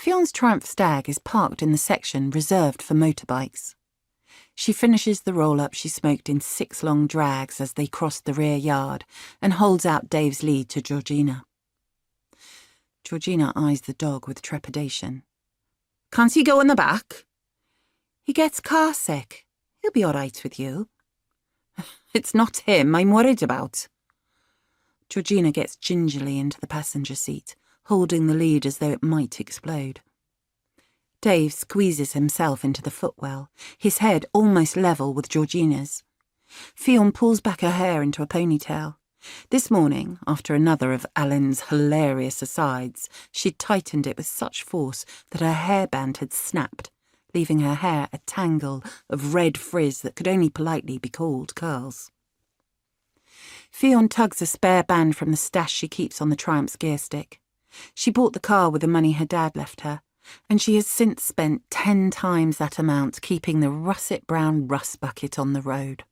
Fion's Triumph Stag is parked in the section reserved for motorbikes. She finishes the roll-up she smoked in 6 long drags as they cross the rear yard and holds out Dave's lead to Georgina. Georgina eyes the dog with trepidation. "Can't he go in the back?" "He gets car sick. He'll be all right with you." "It's not him I'm worried about." Georgina gets gingerly into the passenger seat, holding the lead as though it might explode. Dave squeezes himself into the footwell, his head almost level with Georgina's. Ffion pulls back her hair into a ponytail. This morning, after another of Alan's hilarious asides, she'd tightened it with such force that her hairband had snapped, leaving her hair a tangle of red frizz that could only politely be called curls. Ffion tugs a spare band from the stash she keeps on the Triumph's gear stick. She bought the car with the money her dad left her, and she has since spent 10 times that amount keeping the russet-brown rust bucket on the road.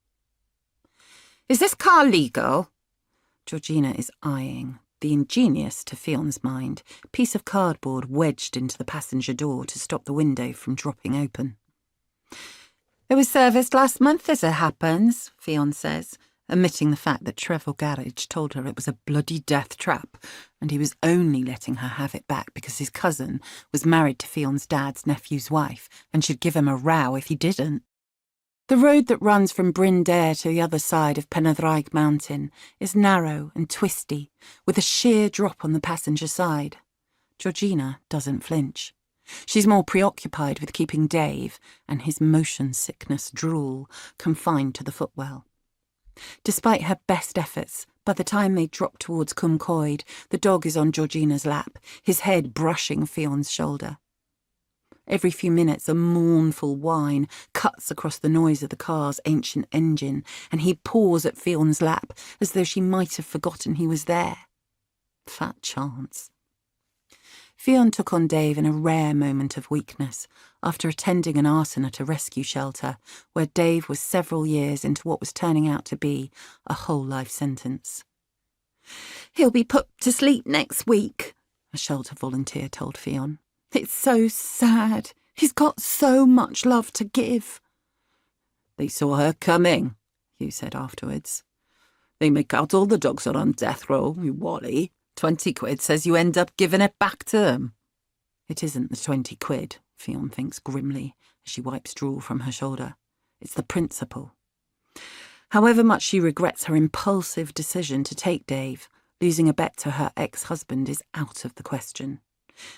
"Is this car legal?" Georgina is eyeing the ingenious, to Fion's mind, piece of cardboard wedged into the passenger door to stop the window from dropping open. "It was serviced last month as it happens," Ffion says, omitting the fact that Trevor Garage told her it was a bloody death trap, and he was only letting her have it back because his cousin was married to Fion's dad's nephew's wife and should give him a row if he didn't. The road that runs from Bryn Daer to the other side of Penyddraig Mountain is narrow and twisty, with a sheer drop on the passenger side. Georgina doesn't flinch. She's more preoccupied with keeping Dave and his motion sickness drool confined to the footwell. Despite her best efforts, by the time they drop towards Cwm Coed, the dog is on Georgina's lap, his head brushing Fion's shoulder. Every few minutes a mournful whine cuts across the noise of the car's ancient engine, and he paws at Fion's lap as though she might have forgotten he was there. Fat chance. Ffion took on Dave in a rare moment of weakness after attending an arson at a rescue shelter where Dave was several years into what was turning out to be a whole life sentence. "He'll be put to sleep next week," a shelter volunteer told Ffion. "It's so sad. He's got so much love to give." "They saw her coming," Hugh said afterwards. "They make out all the dogs are on death row, you Wally. 20 quid says you end up giving it back to them." "It isn't the 20 quid, Ffion thinks grimly as she wipes drool from her shoulder. "It's the principle." However much she regrets her impulsive decision to take Dave, losing a bet to her ex-husband is out of the question.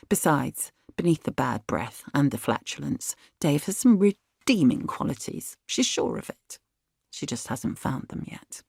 Besides, beneath the bad breath and the flatulence, Dave has some redeeming qualities. She's sure of it. She just hasn't found them yet.